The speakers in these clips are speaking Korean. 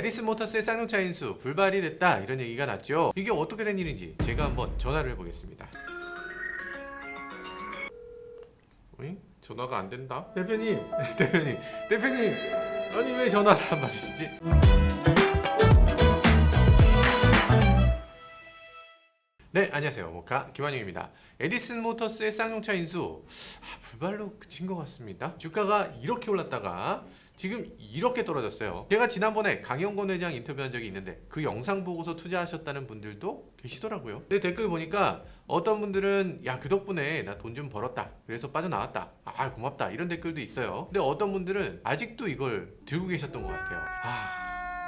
에디슨 모터스의 쌍용차 인수 불발이 됐다 이런 얘기가 났죠. 이게 어떻게 된 일인지 제가 한번 전화를 해보겠습니다. 어이? 전화가 안 된다? 대표님 대표님 아니 왜 전화를 안 받으시지? 네, 안녕하세요. 모카 김환영입니다. 에디슨 모터스의 쌍용차 인수 불발로 그친 것 같습니다. 주가가 이렇게 올랐다가 지금 이렇게 떨어졌어요. 제가 지난번에 강영권 회장 인터뷰한 적이 있는데 그 영상 보고서 투자하셨다는 분들도 계시더라고요. 근데 댓글 보니까 어떤 분들은 야, 그 덕분에 나 돈 좀 벌었다, 그래서 빠져나왔다, 아 고맙다, 이런 댓글도 있어요. 근데 어떤 분들은 아직도 이걸 들고 계셨던 것 같아요.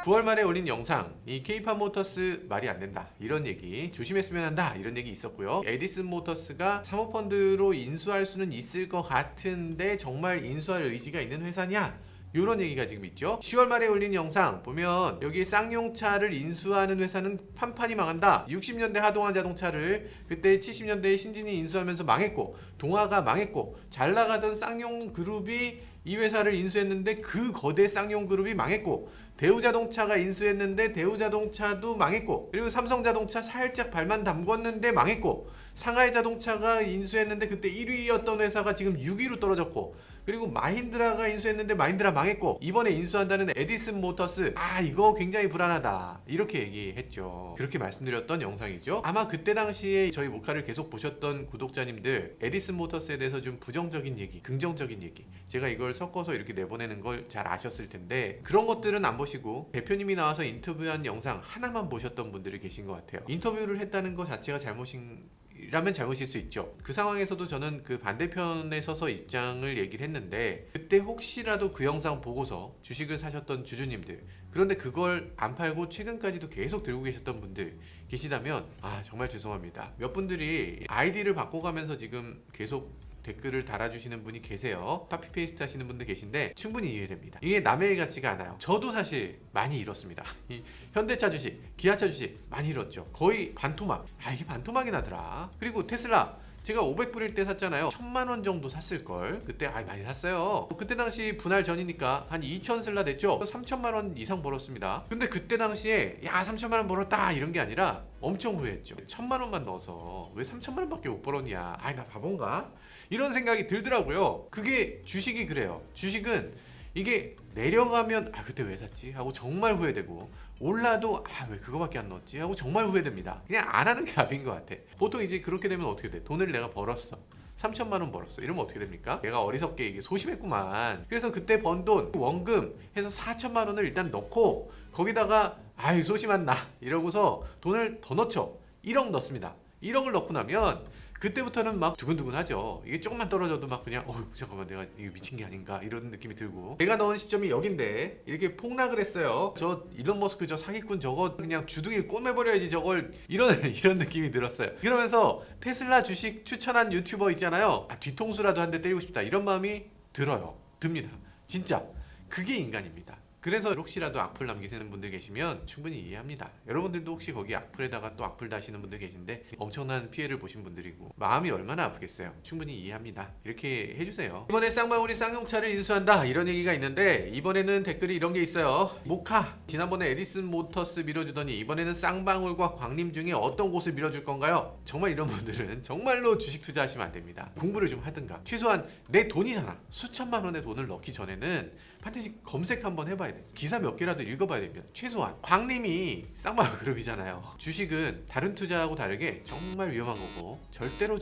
9월 말에 올린 영상, 이 K파 모터스 말이 안 된다 이런 얘기, 조심했으면 한다 이런 얘기 있었고요. 에디슨 모터스가 사모펀드로 인수할 수는 있을 것 같은데 정말 인수할 의지가 있는 회사냐, 이런 얘기가 지금 있죠. 10월 말에 올린 영상 보면 여기 쌍용차를 인수하는 회사는 판판이 망한다. 60년대 하동화 자동차를 그때 70년대에 신진이 인수하면서 망했고, 동화가 망했고, 잘 나가던 쌍용그룹이 이 회사를 인수했는데 그 거대 쌍용그룹이 망했고, 대우자동차가 인수했는데 대우자동차도 망했고, 그리고 삼성자동차 살짝 발만 담궜는데 망했고, 상하이자동차가 인수했는데 그때 1위였던 회사가 지금 6위로 떨어졌고, 그리고 마힌드라가 인수했는데 마힌드라 망했고, 이번에 인수한다는 에디슨 모터스 이거 굉장히 불안하다 이렇게 얘기했죠. 그렇게 말씀드렸던 영상이죠. 아마 그때 당시에 저희 모카를 계속 보셨던 구독자님들 에디슨 모터스에 대해서 좀 부정적인 얘기, 긍정적인 얘기, 제가 이걸 섞어서 이렇게 내보내는 걸 잘 아셨을 텐데, 그런 것들은 안 보시고 대표님이 나와서 인터뷰한 영상 하나만 보셨던 분들이 계신 것 같아요. 인터뷰를 했다는 것 자체가 잘못이라면 잘못일 수 있죠. 그 상황에서도 저는 그 반대편에 서서 입장을 얘기를 했는데, 그때 혹시라도 그 영상 보고서 주식을 사셨던 주주님들, 그런데 그걸 안 팔고 최근까지도 계속 들고 계셨던 분들 계시다면 정말 죄송합니다. 몇 분들이 아이디를 바꿔가면서 지금 계속 댓글을 달아주시는 분이 계세요. 카피페이스트 하시는 분들 계신데 충분히 이해됩니다. 이게 남의 일 같지가 않아요. 저도 사실 많이 잃었습니다. 이 현대차 주식, 기아차 주식 많이 잃었죠. 거의 반토막. 이게 반토막이 나더라. 그리고 테슬라 제가 500불일 때 샀잖아요. 1000만원 정도 샀을걸. 그때 많이 샀어요. 그때 당시 분할 전이니까 한 2000슬라 됐죠. 3000만원 이상 벌었습니다. 근데 그때 당시에 3000만원 벌었다 이런 게 아니라 엄청 후회했죠. 1000만원만 넣어서 왜 3000만원밖에 못 벌었냐, 나 바본가, 이런 생각이 들더라고요. 그게 주식이 그래요. 주식은 이게 내려가면 그때 왜 샀지 하고 정말 후회되고, 올라도 왜 그거밖에 안 넣었지 하고 정말 후회됩니다. 그냥 안 하는 게 답인 것 같아. 보통 이제 그렇게 되면 어떻게 돼? 돈을 내가 벌었어, 3000만원 벌었어, 이러면 어떻게 됩니까? 내가 어리석게 이게 소심했구만. 그래서 그때 번 돈 원금 해서 4000만원을 일단 넣고, 거기다가 소심한 나 이러고서 돈을 더 넣죠. 1억 넣습니다. 1억을 넣고 나면 그때부터는 막 두근두근 하죠. 이게 조금만 떨어져도 막 그냥 잠깐만, 내가 이거 미친 게 아닌가 이런 느낌이 들고, 제가 넣은 시점이 여긴데 이렇게 폭락을 했어요. 저 일론 머스크 저 사기꾼 저거 그냥 주둥이 꼬매버려야지 저걸, 이런 느낌이 들었어요. 그러면서 테슬라 주식 추천한 유튜버 있잖아요. 뒤통수라도 한 대 때리고 싶다 이런 마음이 듭니다. 진짜 그게 인간입니다. 그래서 혹시라도 악플 남기시는 분들 계시면 충분히 이해합니다. 여러분들도 혹시 거기 악플에다가 또 악플 다시는 분들 계신데 엄청난 피해를 보신 분들이고 마음이 얼마나 아프겠어요. 충분히 이해합니다. 이렇게 해주세요. 이번에 쌍방울이 쌍용차를 인수한다 이런 얘기가 있는데, 이번에는 댓글이 이런 게 있어요. 모카, 지난번에 에디슨 모터스 밀어주더니 이번에는 쌍방울과 광림 중에 어떤 곳을 밀어줄 건가요? 정말 이런 분들은 정말로 주식 투자하시면 안 됩니다. 공부를 좀 하든가, 최소한 내 돈이잖아. 수천만 원의 돈을 넣기 전에는 반드시 검색 한번 해봐야 돼. 기사 몇 개라도 읽어봐야 됩니다. 최소한. 광림이 쌍방울 그룹이잖아요. 주식은 다른 투자하고 다르게 정말 위험한 거고, 절대로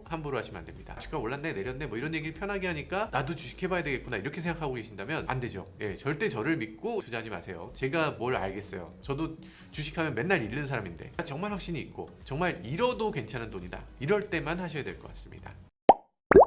함부로 하시면 안 됩니다. 주가 올랐네 내렸네 뭐 이런 얘기를 편하게 하니까 나도 주식 해봐야 되겠구나 이렇게 생각하고 계신다면 안 되죠. 절대 저를 믿고 투자하지 마세요. 제가 뭘 알겠어요. 저도 주식하면 맨날 잃는 사람인데, 정말 확신이 있고 정말 잃어도 괜찮은 돈이다, 이럴 때만 하셔야 될 것 같습니다.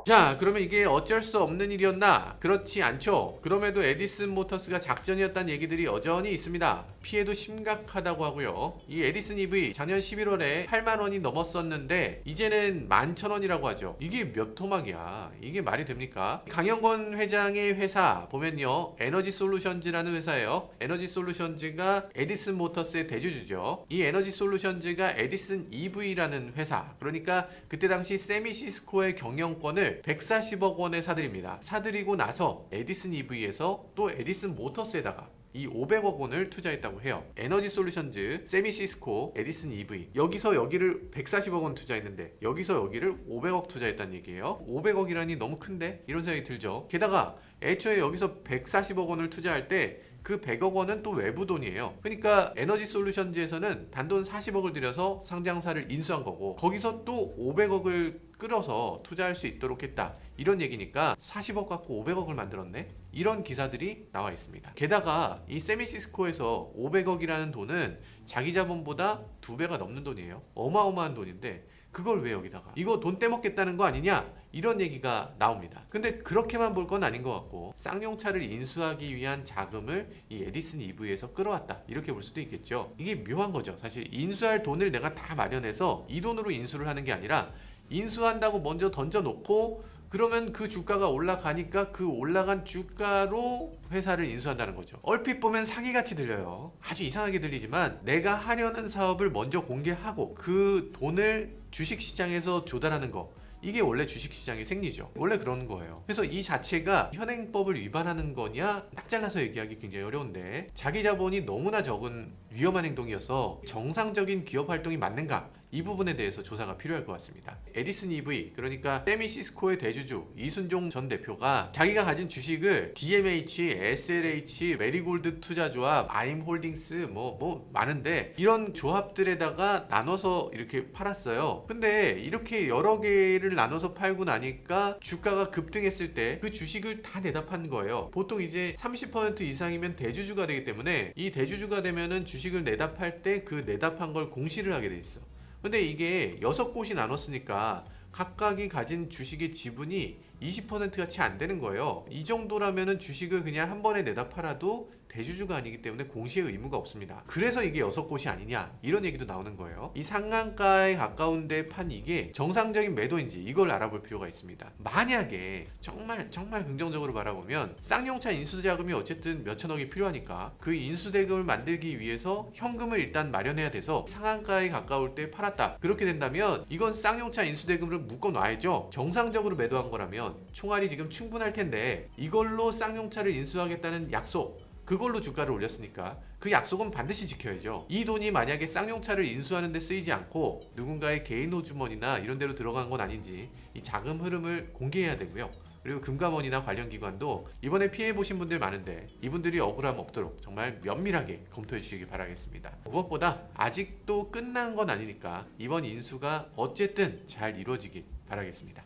자, 그러면 이게 어쩔 수 없는 일이었나? 그렇지 않죠. 그럼에도 에디슨 모터스가 작전이었다는 얘기들이 여전히 있습니다. 피해도 심각하다고 하고요. 이 에디슨 EV 작년 11월에 8만원이 넘었었는데 이제는 11,000원이라고 하죠. 이게 몇 토막이야. 이게 말이 됩니까? 강영권 회장의 회사 보면요, 에너지솔루션즈라는 회사예요. 에너지솔루션즈가 에디슨 모터스의 대주주죠. 이 에너지솔루션즈가 에디슨 EV라는 회사, 그러니까 그때 당시 세미시스코의 경영권을 140억 원에 사들입니다. 사들이고 나서 에디슨 EV에서 또 에디슨 모터스에다가 이 500억 원을 투자했다고 해요. 에너지솔루션즈, 세미시스코, 에디슨 EV 여기서 여기를 140억 원 투자했는데 여기서 여기를 500억 투자했다는 얘기예요. 500억이라니 너무 큰데? 이런 생각이 들죠. 게다가 애초에 여기서 140억 원을 투자할 때 그 100억 원은 또 외부 돈이에요. 그러니까 에너지솔루션즈에서는 단돈 40억을 들여서 상장사를 인수한 거고 거기서 또 500억을 끌어서 투자할 수 있도록 했다. 이런 얘기니까 40억 갖고 500억을 만들었네? 이런 기사들이 나와 있습니다. 게다가 이 세미시스코에서 500억이라는 돈은 자기 자본보다 2배가 넘는 돈이에요. 어마어마한 돈인데 그걸 왜 여기다가 이거 돈 떼먹겠다는 거 아니냐 이런 얘기가 나옵니다. 근데 그렇게만 볼 건 아닌 것 같고 쌍용차를 인수하기 위한 자금을 이 에디슨 EV에서 끌어왔다 이렇게 볼 수도 있겠죠. 이게 묘한 거죠. 사실 인수할 돈을 내가 다 마련해서 이 돈으로 인수를 하는 게 아니라 인수한다고 먼저 던져놓고 그러면 그 주가가 올라가니까 그 올라간 주가로 회사를 인수한다는 거죠. 얼핏 보면 사기같이 들려요. 아주 이상하게 들리지만 내가 하려는 사업을 먼저 공개하고 그 돈을 주식시장에서 조달하는 거 이게 원래 주식시장의 생리죠. 원래 그런 거예요. 그래서 이 자체가 현행법을 위반하는 거냐 딱 잘라서 얘기하기 굉장히 어려운데 자기 자본이 너무나 적은 위험한 행동이어서 정상적인 기업 활동이 맞는가 이 부분에 대해서 조사가 필요할 것 같습니다. 에디슨 EV 그러니까 세미시스코의 대주주 이순종 전 대표가 자기가 가진 주식을 DMH, SLH, 메리골드 투자조합, 아임홀딩스 뭐 많은데 이런 조합들에다가 나눠서 이렇게 팔았어요. 근데 이렇게 여러 개를 나눠서 팔고 나니까 주가가 급등했을 때 그 주식을 다 내다 판 거예요. 보통 이제 30% 이상이면 대주주가 되기 때문에 이 대주주가 되면은 주식을 내다 팔 때 그 내다 판 걸 공시를 하게 돼 있어. 근데 이게 6곳이 나눴으니까 각각이 가진 주식의 지분이 20%가 채 안 되는 거예요. 이 정도라면은 주식을 그냥 한 번에 내다 팔아도 대주주가 아니기 때문에 공시의 의무가 없습니다. 그래서 이게 6곳이 아니냐 이런 얘기도 나오는 거예요. 이 상한가에 가까운데 판 이게 정상적인 매도인지 이걸 알아볼 필요가 있습니다. 만약에 정말 긍정적으로 바라보면 쌍용차 인수자금이 어쨌든 몇천억이 필요하니까 그 인수대금을 만들기 위해서 현금을 일단 마련해야 돼서 상한가에 가까울 때 팔았다. 그렇게 된다면 이건 쌍용차 인수대금을 묶어놔야죠. 정상적으로 매도한 거라면 총알이 지금 충분할 텐데 이걸로 쌍용차를 인수하겠다는 약속 그걸로 주가를 올렸으니까 그 약속은 반드시 지켜야죠. 이 돈이 만약에 쌍용차를 인수하는 데 쓰이지 않고 누군가의 개인 호주머니나 이런 데로 들어간 건 아닌지 이 자금 흐름을 공개해야 되고요. 그리고 금감원이나 관련 기관도 이번에 피해 보신 분들 많은데 이분들이 억울함 없도록 정말 면밀하게 검토해 주시기 바라겠습니다. 무엇보다 아직도 끝난 건 아니니까 이번 인수가 어쨌든 잘 이루어지길 바라겠습니다.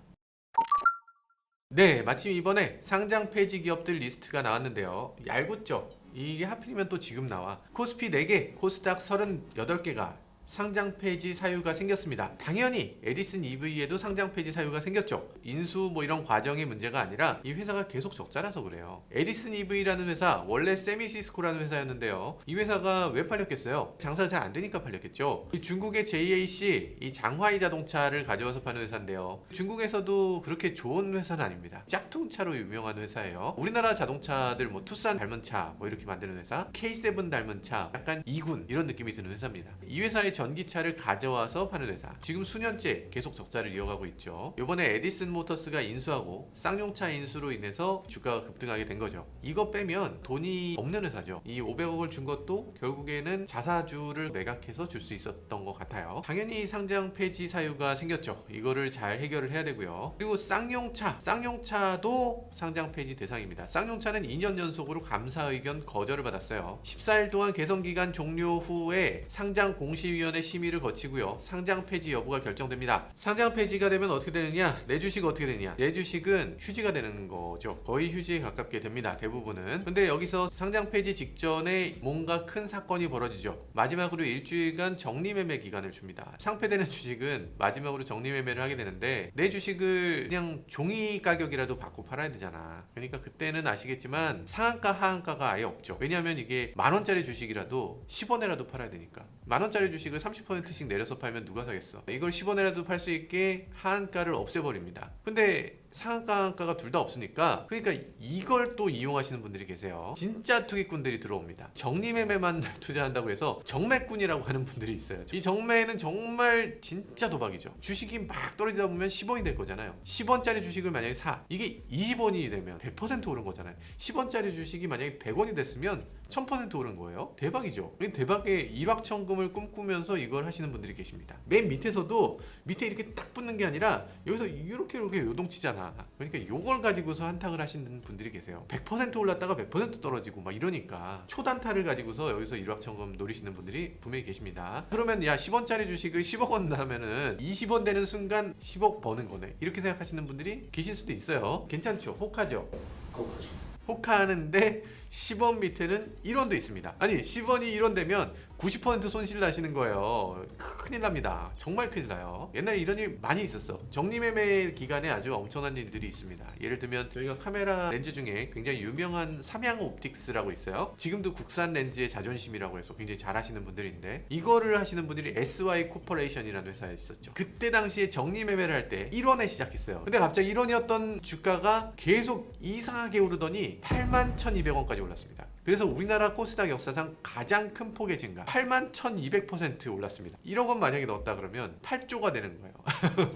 네, 마침 이번에 상장 폐지 기업들 리스트가 나왔는데요. 얄궂죠? 이게 하필이면 또 지금 나와. 코스피 4개, 코스닥 38개가 상장 폐지 사유가 생겼습니다. 당연히 에디슨 EV에도 상장 폐지 사유가 생겼죠. 인수 뭐 이런 과정의 문제가 아니라 이 회사가 계속 적자라서 그래요. 에디슨 EV라는 회사 원래 세미시스코라는 회사였는데요. 이 회사가 왜 팔렸겠어요? 장사가 잘 안 되니까 팔렸겠죠. 중국의 JAC 이 장화이 자동차를 가져와서 파는 회사인데요. 중국에서도 그렇게 좋은 회사는 아닙니다. 짝퉁차로 유명한 회사예요. 우리나라 자동차들 뭐 투싼 닮은 차 뭐 이렇게 만드는 회사, K7 닮은 차, 약간 이군 이런 느낌이 드는 회사입니다. 이 회사의 전기차를 가져와서 파는 회사. 지금 수년째 계속 적자를 이어가고 있죠. 이번에 에디슨 모터스가 인수하고 쌍용차 인수로 인해서 주가가 급등하게 된 거죠. 이거 빼면 돈이 없는 회사죠. 이 500억을 준 것도 결국에는 자사주를 매각해서 줄 수 있었던 것 같아요. 당연히 상장 폐지 사유가 생겼죠. 이거를 잘 해결을 해야 되고요. 그리고 쌍용차도 상장 폐지 대상입니다. 쌍용차는 2년 연속으로 감사 의견 거절을 받았어요. 14일 동안 개선기간 종료 후에 상장 공시위원회 심의를 거치고요. 상장 폐지 여부가 결정됩니다. 상장 폐지가 되면 어떻게 되느냐? 내 주식 어떻게 되느냐? 내 주식은 휴지가 되는 거죠. 거의 휴지에 가깝게 됩니다. 대부분은. 근데 여기서 상장 폐지 직전에 뭔가 큰 사건이 벌어지죠. 마지막으로 일주일간 정리매매 기간을 줍니다. 상폐되는 주식은 마지막으로 정리매매를 하게 되는데 내 주식을 그냥 종이 가격이라도 받고 팔아야 되잖아. 그러니까 그때는 아시겠지만 상한가 하한가가 아예 없죠. 왜냐하면 이게 만원짜리 주식이라도 10원에라도 팔아야 되니까. 만원짜리 주식을 30%씩 내려서 팔면 누가 사겠어? 이걸 10원에라도 팔 수 있게 하한가를 없애버립니다. 근데 상한가가 둘 다 없으니까, 그러니까 이걸 또 이용하시는 분들이 계세요. 진짜 투기꾼들이 들어옵니다. 정리매매만 투자한다고 해서 정매꾼이라고 하는 분들이 있어요. 이 정매는 정말 진짜 도박이죠. 주식이 막 떨어지다 보면 10원이 될 거잖아요. 10원짜리 주식을 만약에 사, 이게 20원이 되면 100% 오른 거잖아요. 10원짜리 주식이 만약에 100원이 됐으면 1000% 오른 거예요. 대박이죠. 대박의 일확천금을 꿈꾸면서 이걸 하시는 분들이 계십니다. 맨 밑에서도 밑에 이렇게 딱 붙는 게 아니라 여기서 이렇게 요동치잖아. 그러니까 요걸 가지고서 한탕을 하시는 분들이 계세요. 100% 올랐다가 100% 떨어지고 막 이러니까 초단타를 가지고서 여기서 일확천금 노리시는 분들이 분명히 계십니다. 그러면 야 10원짜리 주식을 10억 원 하면은 20원 되는 순간 10억 버는 거네, 이렇게 생각하시는 분들이 계실 수도 있어요. 괜찮죠? 혹하죠? 혹하는데 10원 밑에는 1원도 있습니다. 아니 10원이 1원 되면 90% 손실 나시는 거예요. 큰일 납니다. 정말 큰일 나요. 옛날에 이런 일 많이 있었어. 정리매매 기간에 아주 엄청난 일들이 있습니다. 예를 들면 저희가 카메라 렌즈 중에 굉장히 유명한 삼양옵틱스라고 있어요. 지금도 국산 렌즈의 자존심이라고 해서 굉장히 잘 하시는 분들인데, 이거를 하시는 분들이 SY 코퍼레이션이라는 회사에 있었죠. 그때 당시에 정리매매를 할 때 1원에 시작했어요. 근데 갑자기 1원이었던 주가가 계속 이상하게 오르더니 81,200원까지 올랐습니다. 그래서 우리나라 코스닥 역사상 가장 큰 폭의 증가, 81,200% 올랐습니다. 1억 원 만약에 넣었다 그러면 8조가 되는 거예요.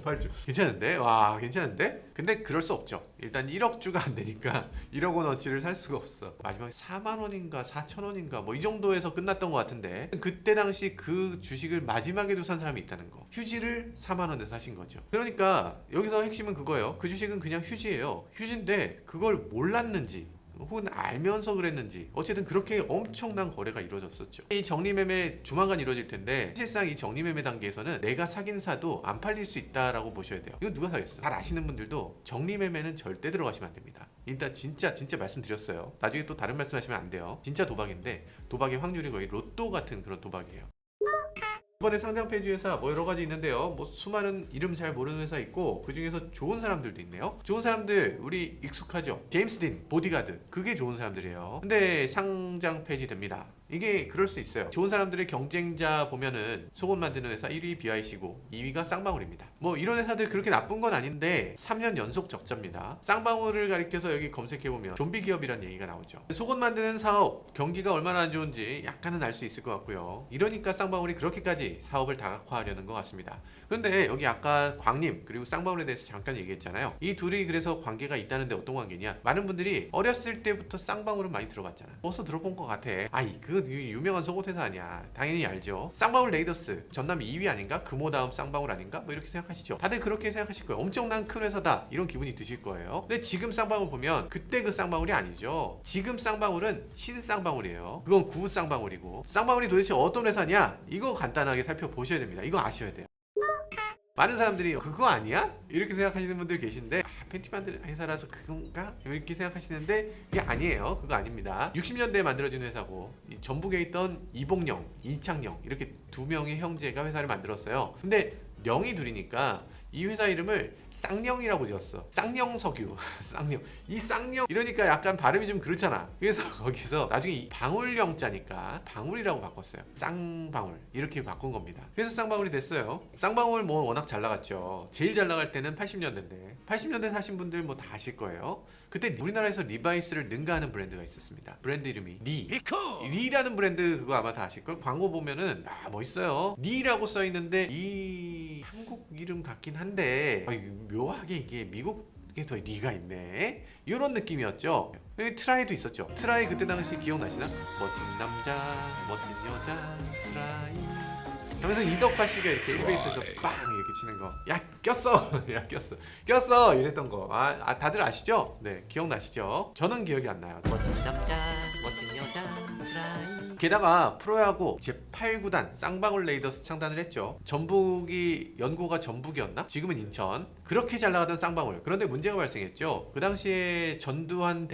8조. 괜찮은데? 와, 괜찮은데? 근데 그럴 수 없죠. 일단 1억 주가 안 되니까 1억 원어치를 살 수가 없어. 마지막에 4만 원인가 4천 원인가 뭐 이 정도에서 끝났던 것 같은데, 그때 당시 그 주식을 마지막에도 산 사람이 있다는 거. 휴지를 4만 원에 사신 거죠. 그러니까 여기서 핵심은 그거예요. 그 주식은 그냥 휴지예요. 휴지인데 그걸 몰랐는지 혹은 알면서 그랬는지 어쨌든 그렇게 엄청난 거래가 이루어졌었죠. 이 정리매매 조만간 이루어질 텐데, 사실상 이 정리매매 단계에서는 내가 사긴 사도 안 팔릴 수 있다라고 보셔야 돼요. 이거 누가 사겠어? 잘 아시는 분들도 정리매매는 절대 들어가시면 안 됩니다. 일단 진짜 말씀드렸어요. 나중에 또 다른 말씀하시면 안 돼요. 진짜 도박인데 도박의 확률이 거의 로또 같은 그런 도박이에요. 이번에 상장 폐지 회사 뭐 여러 가지 있는데요. 뭐 수많은 이름 잘 모르는 회사 있고, 그 중에서 좋은 사람들도 있네요. 좋은 사람들 우리 익숙하죠. 제임스 딘, 보디가드, 그게 좋은 사람들이에요. 근데 상장 폐지됩니다. 이게 그럴 수 있어요. 좋은 사람들의 경쟁자 보면은 속옷 만드는 회사 1위 BIC고 2위가 쌍방울입니다. 뭐 이런 회사들 그렇게 나쁜 건 아닌데 3년 연속 적자입니다. 쌍방울을 가리켜서 여기 검색해보면 좀비 기업이라는 얘기가 나오죠. 속옷 만드는 사업 경기가 얼마나 안 좋은지 약간은 알 수 있을 것 같고요. 이러니까 쌍방울이 그렇게까지 사업을 다각화하려는 것 같습니다. 그런데 여기 아까 광림 그리고 쌍방울에 대해서 잠깐 얘기했잖아요. 이 둘이 그래서 관계가 있다는데 어떤 관계냐? 많은 분들이 어렸을 때부터 쌍방울은 많이 들어봤잖아. 어디서 들어본 것 같아. 그 유명한 속옷 회사 아니야. 당연히 알죠. 쌍방울 레이더스 전남 2위 아닌가? 금호 다음 쌍방울 아닌가? 뭐 이렇게 생각하시죠. 다들 그렇게 생각하실 거예요. 엄청난 큰 회사다 이런 기분이 드실 거예요. 근데 지금 쌍방울 보면 그때 그 쌍방울이 아니죠. 지금 쌍방울은 신쌍방울이에요. 그건 구 쌍방울이고, 쌍방울이 도대체 어떤 회사냐? 이거 간단하게 살펴보셔야 됩니다. 이거 아셔야 돼요. 많은 사람들이 그거 아니야? 이렇게 생각하시는 분들 계신데, 팬티 만드는 회사라서 그건가? 이렇게 생각하시는데 그게 아니에요. 그거 아닙니다. 60년대에 만들어진 회사고, 전북에 있던 이복령, 이창령 이렇게 두 명의 형제가 회사를 만들었어요. 근데 영이 둘이니까 이 회사 이름을 쌍령이라고 지었어. 쌍령석유. 쌍령. 이 쌍령 이러니까 약간 발음이 좀 그렇잖아. 그래서 거기서 나중에 이 방울령자니까 방울이라고 바꿨어요. 쌍방울 이렇게 바꾼 겁니다. 그래서 쌍방울이 됐어요. 쌍방울 뭐 워낙 잘 나갔죠. 제일 잘 나갈 때는 80년대인데 80년대 사신 분들 뭐 다 아실 거예요. 그때 우리나라에서 리바이스를 능가하는 브랜드가 있었습니다. 브랜드 이름이 리라는 브랜드, 그거 아마 다 아실걸? 광고 보면은 멋있어요. 리라고 써있는데 이 한국 이름 같긴 한데 묘하게 이게 미국에 더 리가 있네, 이런 느낌이었죠. 트라이도 있었죠. 트라이 그때 당시 기억나시나? 멋진 남자 멋진 여자 트라이 하면서 이덕화 씨가 이렇게 엘리베이터에서 빵 이렇게 치는 거. 야 꼈어. 야 꼈어 이랬던 거. 다들 아시죠? 네, 기억나시죠? 저는 기억이 안 나요. 멋진 남자 멋진 여자 트라이. 게다가 프로야구 제8구단 쌍방울 레이더스 창단을 했죠. 전북이 연고가 전북이었나? 지금은 인천. 그렇게 잘 나가던 쌍방울. 그런데 문제가 발생했죠. 그 당시에 전두환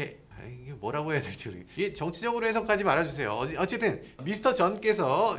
이게 뭐라고 해야 될지 이게 정치적으로 해석하지 말아주세요. 어쨌든 미스터 전님께서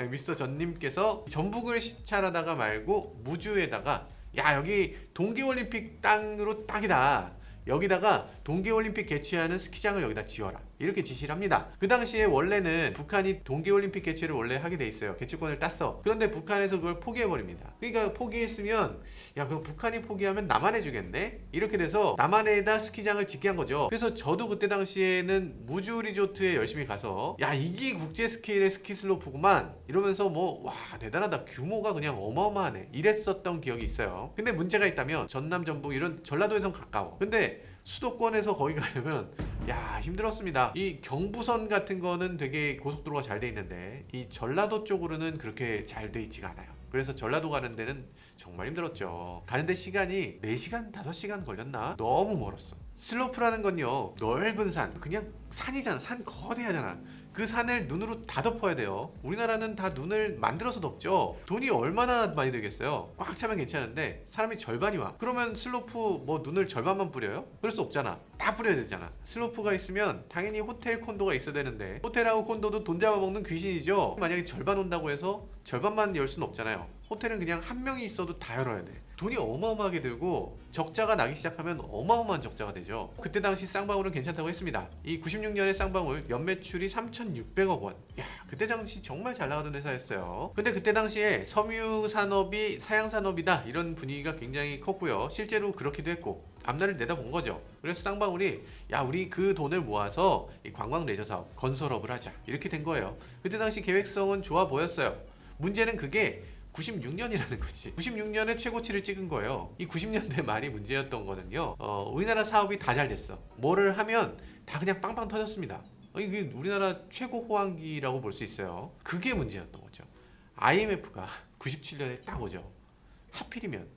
전북을 시찰하다가 말고 무주에다가 야 여기 동계올림픽 땅으로 딱이다. 여기다가 동계올림픽 개최하는 스키장을 여기다 지어라. 이렇게 지시를 합니다. 그 당시에 원래는 북한이 동계올림픽 개최를 원래 하게 돼 있어요. 개최권을 땄어. 그런데 북한에서 그걸 포기해버립니다. 그러니까 포기했으면 야 그럼 북한이 포기하면 남한해 주겠네? 이렇게 돼서 남한에다 스키장을 짓게 한 거죠. 그래서 저도 그때 당시에는 무주 리조트에 열심히 가서 야 이게 국제 스케일의 스키 슬로프구만 이러면서 뭐 와 대단하다, 규모가 그냥 어마어마하네 이랬었던 기억이 있어요. 근데 문제가 있다면 전남 전북 이런 전라도에선 가까워. 근데 수도권에서 거기 가려면 야 힘들었습니다. 이 경부선 같은 거는 되게 고속도로가 잘 돼 있는데 이 전라도 쪽으로는 그렇게 잘 돼 있지가 않아요. 그래서 전라도 가는 데는 정말 힘들었죠. 가는데 시간이 4시간 5시간 걸렸나? 너무 멀었어. 슬로프라는 건요 넓은 산, 그냥 산이잖아. 산 거대하잖아. 그 산을 눈으로 다 덮어야 돼요. 우리나라는 다 눈을 만들어서 덮죠. 돈이 얼마나 많이 들겠어요. 꽉 차면 괜찮은데 사람이 절반이 와. 그러면 슬로프 뭐 눈을 절반만 뿌려요? 그럴 수 없잖아. 다 뿌려야 되잖아. 슬로프가 있으면 당연히 호텔 콘도가 있어야 되는데 호텔하고 콘도도 돈 잡아먹는 귀신이죠. 만약에 절반 온다고 해서 절반만 열 수는 없잖아요. 호텔은 그냥 한 명이 있어도 다 열어야 돼. 돈이 어마어마하게 들고 적자가 나기 시작하면 어마어마한 적자가 되죠. 그때 당시 쌍방울은 괜찮다고 했습니다. 이 96년에 쌍방울 연매출이 3,600억 원. 야, 그때 당시 정말 잘 나가던 회사였어요. 근데 그때 당시에 섬유 산업이 사양 산업이다 이런 분위기가 굉장히 컸고요. 실제로 그렇기도 했고 앞날을 내다본 거죠. 그래서 쌍방울이 야 우리 그 돈을 모아서 이 관광 레저 사업 건설업을 하자 이렇게 된 거예요. 그때 당시 계획성은 좋아 보였어요. 문제는 그게 96년이라는 거지. 96년에 최고치를 찍은 거예요. 이 90년대 말이 문제였던 거는요. 우리나라 사업이 다 잘 됐어. 뭐를 하면 다 그냥 빵빵 터졌습니다. 이게 우리나라 최고 호황기라고 볼 수 있어요. 그게 문제였던 거죠. IMF가 97년에 딱 오죠. 하필이면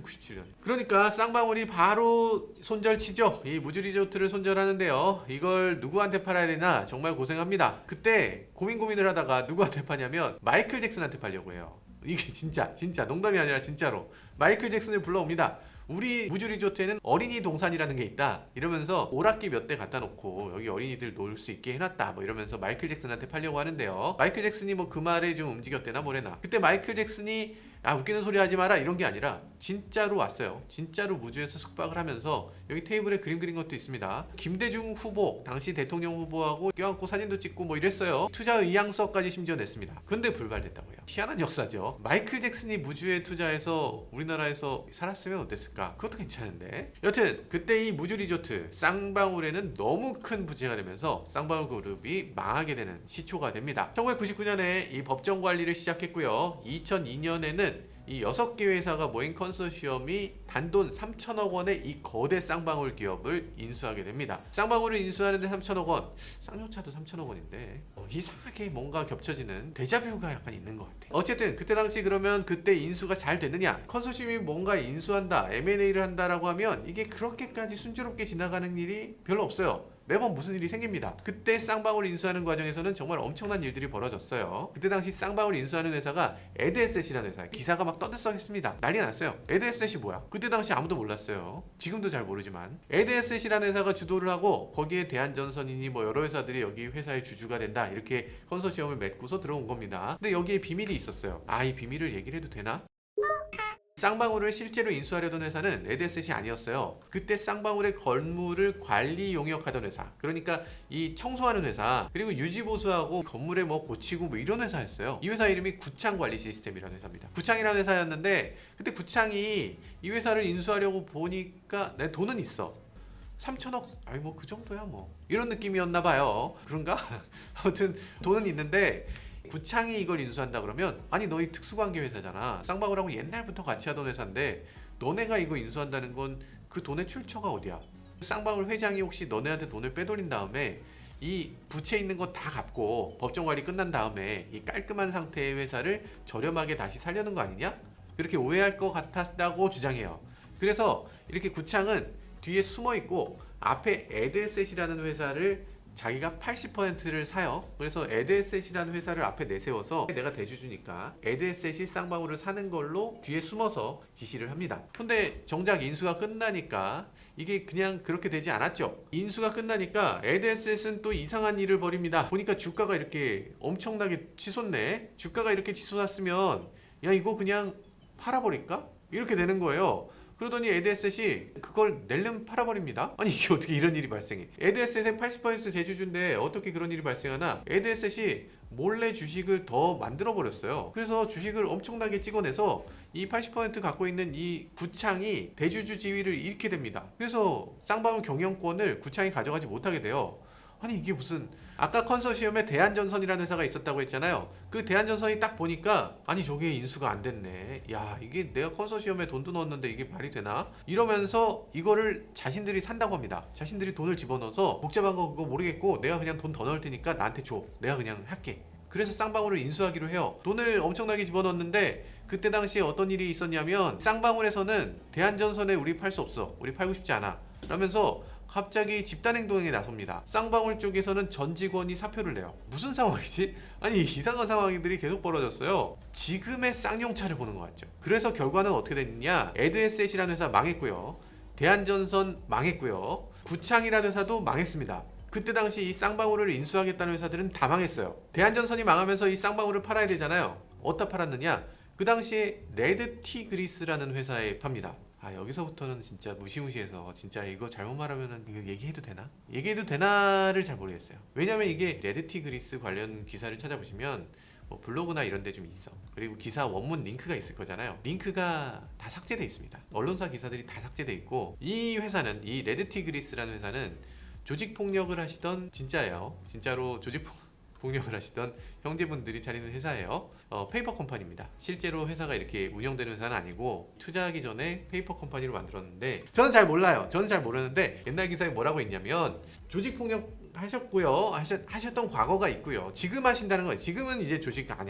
97년. 그러니까 쌍방울이 바로 손절치죠. 이 무주 리조트를 손절하는데요. 이걸 누구한테 팔아야 되나 정말 고생합니다. 그때 고민을 하다가 누구한테 파냐면 마이클 잭슨한테 팔려고 해요. 이게 진짜 농담이 아니라 진짜로 마이클 잭슨을 불러옵니다. 우리 무주 리조트에는 어린이 동산이라는 게 있다 이러면서 오락기 몇 대 갖다 놓고 여기 어린이들 놀 수 있게 해놨다 뭐 이러면서 마이클 잭슨한테 팔려고 하는데요. 마이클 잭슨이 뭐 그 말에 좀 움직였대나 뭐래나. 그때 마이클 잭슨이 웃기는 소리 하지 마라 이런 게 아니라 진짜로 왔어요. 진짜로 무주에서 숙박을 하면서 여기 테이블에 그림 그린 것도 있습니다. 김대중 후보 당시 대통령 후보하고 껴안고 사진도 찍고 뭐 이랬어요. 투자 의향서까지 심지어 냈습니다. 근데 불발됐다고요. 희한한 역사죠. 마이클 잭슨이 무주에 투자해서 우리나라에서 살았으면 어땠을까? 그것도 괜찮은데. 여튼 그때 이 무주 리조트 쌍방울에는 너무 큰 부재가 되면서 쌍방울 그룹이 망하게 되는 시초가 됩니다. 1999년에 이 법정 관리를 시작했고요. 2002년에는 이 6개 회사가 모인 컨소시엄이 단돈 3천억 원의 이 거대 쌍방울 기업을 인수하게 됩니다. 쌍방울을 인수하는데 3천억 원, 쌍용차도 3천억 원인데 이상하게 뭔가 겹쳐지는 데자뷰가 약간 있는 것 같아요. 어쨌든 그때 당시 그러면 그때 인수가 잘 됐느냐? 컨소시엄이 뭔가 인수한다, M&A를 한다라고 하면 이게 그렇게까지 순조롭게 지나가는 일이 별로 없어요. 매번 무슨 일이 생깁니다. 그때 쌍방울 인수하는 과정에서는 정말 엄청난 일들이 벌어졌어요. 그때 당시 쌍방울 인수하는 회사가 에드에셋이라는 회사, 기사가 막 떠들썩했습니다. 난리 났어요. 에드에셋이 뭐야? 그때 당시 아무도 몰랐어요. 지금도 잘 모르지만 에드에셋이라는 회사가 주도를 하고 거기에 대한전선이니 뭐 여러 회사들이 여기 회사의 주주가 된다 이렇게 컨소시엄을 맺고서 들어온 겁니다. 근데 여기에 비밀이 있었어요. 이 비밀을 얘기를 해도 되나? 쌍방울을 실제로 인수하려던 회사는 에드에셋이 아니었어요. 그때 쌍방울의 건물을 관리 용역하던 회사, 그러니까 이 청소하는 회사, 그리고 유지보수하고 건물에 뭐 고치고 뭐 이런 회사였어요. 이 회사 이름이 구창관리시스템이라는 회사입니다. 구창이라는 회사였는데 그때 구창이 이 회사를 인수하려고 보니까 내 돈은 있어. 3천억? 뭐 그 정도야 뭐 이런 느낌이었나 봐요. 그런가? 아무튼 돈은 있는데 구창이 이걸 인수한다 그러면 아니 너희 특수관계 회사잖아. 쌍방울하고 옛날부터 같이 하던 회사인데 너네가 이거 인수한다는 건 그 돈의 출처가 어디야? 쌍방울 회장이 혹시 너네한테 돈을 빼돌린 다음에 이 부채 있는 거 다 갚고 법정 관리 끝난 다음에 이 깔끔한 상태의 회사를 저렴하게 다시 살려는 거 아니냐? 이렇게 오해할 것 같았다고 주장해요. 그래서 이렇게 구창은 뒤에 숨어 있고 앞에 에드에셋이라는 회사를 자기가 80%를 사요. 그래서 에드에셋이라는 회사를 앞에 내세워서 내가 대주주니까 에드에셋이 쌍방울을 사는 걸로 뒤에 숨어서 지시를 합니다. 근데 정작 인수가 끝나니까 이게 그냥 그렇게 되지 않았죠. 인수가 끝나니까 에드에셋은 또 이상한 일을 벌입니다. 보니까 주가가 이렇게 엄청나게 치솟네. 주가가 이렇게 치솟았으면 야 이거 그냥 팔아버릴까? 이렇게 되는 거예요. 그러더니 에드에셋이 그걸 낼름 팔아버립니다. 아니 이게 어떻게 이런 일이 발생해? 에드에셋의 80% 대주주인데 어떻게 그런 일이 발생하나? 에드에셋이 몰래 주식을 더 만들어 버렸어요. 그래서 주식을 엄청나게 찍어내서 이 80% 갖고 있는 이 구창이 대주주 지위를 잃게 됩니다. 그래서 쌍방울 경영권을 구창이 가져가지 못하게 돼요. 아니 이게 무슨, 아까 컨소시엄에 대한전선이라는 회사가 있었다고 했잖아요. 그 대한전선이 딱 보니까 아니 저게 인수가 안 됐네. 야 이게 내가 컨소시엄에 돈도 넣었는데 이게 말이 되나? 이러면서 이거를 자신들이 산다고 합니다. 자신들이 돈을 집어넣어서 복잡한 거 그거 모르겠고 내가 그냥 돈 더 넣을 테니까 나한테 줘. 내가 그냥 할게. 그래서 쌍방울을 인수하기로 해요. 돈을 엄청나게 집어넣었는데 그때 당시에 어떤 일이 있었냐면 쌍방울에서는 대한전선에 우리 팔 수 없어. 우리 팔고 싶지 않아. 라면서 갑자기 집단행동에 나섭니다. 쌍방울 쪽에서는 전 직원이 사표를 내요. 무슨 상황이지? 아니 이상한 상황들이 계속 벌어졌어요. 지금의 쌍용차를 보는 것 같죠. 그래서 결과는 어떻게 됐느냐? 에드에셋이라는 회사 망했고요. 대한전선 망했고요. 구창이라는 회사도 망했습니다. 그때 당시 이 쌍방울을 인수하겠다는 회사들은 다 망했어요. 대한전선이 망하면서 이 쌍방울을 팔아야 되잖아요. 어디다 팔았느냐? 그 당시에 레드티그리스라는 회사에 팝니다. 아 여기서부터는 진짜 무시무시해서 진짜 이거 잘못 말하면은 이거 얘기해도 되나? 얘기해도 되나를 잘 모르겠어요. 왜냐면 이게 레드티그리스 관련 기사를 찾아보시면 뭐 블로그나 이런 데 좀 있어. 그리고 기사 원문 링크가 있을 거잖아요. 링크가 다 삭제돼 있습니다. 언론사 기사들이 다 삭제돼 있고, 이 회사는, 이 레드티그리스라는 회사는 조직폭력을 하시던, 진짜예요. 진짜로 조직폭력을 하시던 형제분들이 차리는 회사예요. 페이퍼 컴퍼니입니다. 실제로 회사가 이렇게 운영되는 회사는 아니고 투자하기 전에 페이퍼 컴퍼니로 만들었는데, 저는 잘 몰라요. 저는 잘 모르는데 옛날 기사에 뭐라고 있냐면 조직폭력 하셨고요. 하셨던 과거가 있고요. 지금 하신다는 거예요. 지금은 이제 조직 안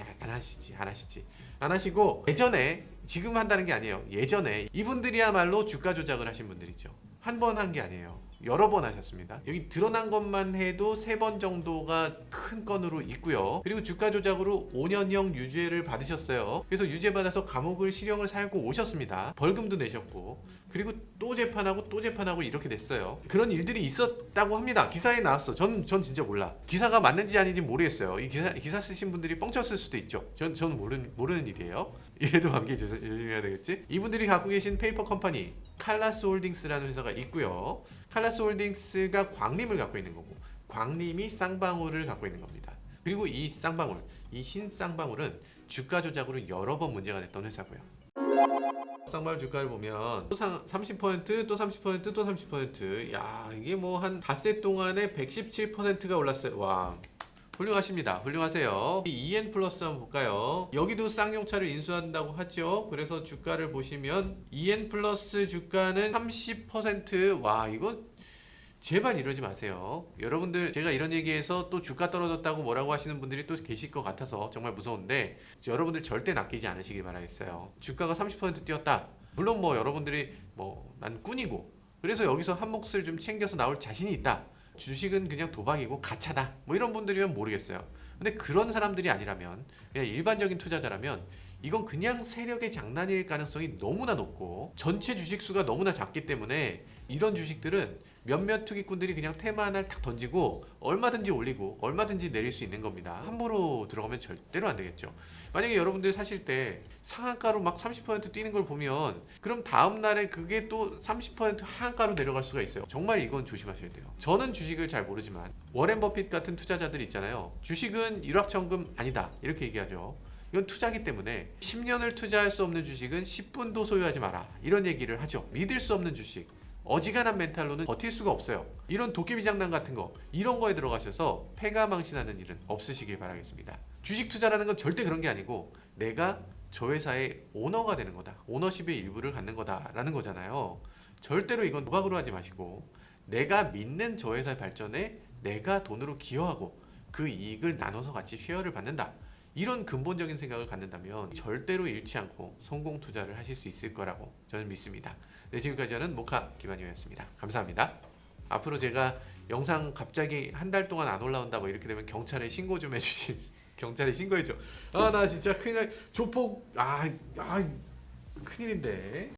하시고, 예전에, 지금 한다는 게 아니에요. 예전에 이분들이야말로 주가 조작을 하신 분들이죠. 한 번 한 게 아니에요. 여러 번 하셨습니다. 여기 드러난 것만 해도 3번 정도가 큰 건으로 있고요. 그리고 주가 조작으로 5년형 유죄를 받으셨어요. 그래서 유죄 받아서 감옥을 실형을 살고 오셨습니다. 벌금도 내셨고, 그리고 또 재판하고 또 재판하고 이렇게 됐어요. 그런 일들이 있었다고 합니다. 기사에 나왔어. 전 진짜 몰라. 기사가 맞는지 아닌지 모르겠어요. 이 기사 쓰신 분들이 뻥쳤을 수도 있죠. 전 모르는 일이에요. 이래도 관계 조심해야 되겠지. 이분들이 갖고 계신 페이퍼 컴퍼니 칼라스 홀딩스라는 회사가 있고요. 칼라스 홀딩스가 광림을 갖고 있는 거고, 광림이 쌍방울을 갖고 있는 겁니다. 그리고 이 쌍방울, 이 신쌍방울은 주가 조작으로 여러 번 문제가 됐던 회사고요. 쌍방울 주가를 보면 또 30%, 또 30%, 또 30%. 야, 이게 뭐 한 닷새 동안에 117%가 올랐어요. 와. 훌륭하십니다. 훌륭하세요. 이 EN 플러스 한번 볼까요? 여기도 쌍용차를 인수한다고 하죠. 그래서 주가를 보시면 EN 플러스 주가는 30%. 와, 이거 제발 이러지 마세요. 여러분들, 제가 이런 얘기해서 또 주가 떨어졌다고 뭐라고 하시는 분들이 또 계실 것 같아서 정말 무서운데, 여러분들 절대 낚이지 않으시길 바라겠어요. 주가가 30% 뛰었다. 물론 뭐 여러분들이 뭐 난 꾼이고 그래서 여기서 한 몫을 좀 챙겨서 나올 자신이 있다. 주식은 그냥 도박이고 가차다. 뭐 이런 분들이면 모르겠어요. 근데 그런 사람들이 아니라면, 그냥 일반적인 투자자라면 이건 그냥 세력의 장난일 가능성이 너무나 높고, 전체 주식 수가 너무나 작기 때문에 이런 주식들은 몇몇 투기꾼들이 그냥 테마 하나를 탁 던지고 얼마든지 올리고 얼마든지 내릴 수 있는 겁니다. 함부로 들어가면 절대로 안 되겠죠. 만약에 여러분들 사실 때 상한가로 막 30% 뛰는 걸 보면, 그럼 다음날에 그게 또 30% 하한가로 내려갈 수가 있어요. 정말 이건 조심하셔야 돼요. 저는 주식을 잘 모르지만 워렌 버핏 같은 투자자들 있잖아요. 주식은 일확천금 아니다 이렇게 얘기하죠. 이건 투자기 때문에 10년을 투자할 수 없는 주식은 10분도 소유하지 마라 이런 얘기를 하죠. 믿을 수 없는 주식, 어지간한 멘탈로는 버틸 수가 없어요. 이런 도깨비 장난 같은 거, 이런 거에 들어가셔서 패가 망신하는 일은 없으시길 바라겠습니다. 주식 투자라는 건 절대 그런 게 아니고, 내가 저 회사의 오너가 되는 거다, 오너십의 일부를 갖는 거다라는 거잖아요. 절대로 이건 도박으로 하지 마시고, 내가 믿는 저 회사의 발전에 내가 돈으로 기여하고 그 이익을 나눠서 같이 쉐어를 받는다, 이런 근본적인 생각을 갖는다면 절대로 잃지 않고 성공 투자를 하실 수 있을 거라고 저는 믿습니다. 네, 지금까지 저는 모카 김한용이었습니다. 감사합니다. 앞으로 제가 영상 갑자기 한 달 동안 안 올라온다 뭐 이렇게 되면 경찰에 신고 좀 해주시. 경찰에 신고해줘. 아 나 진짜 큰일, 조폭, 큰일인데.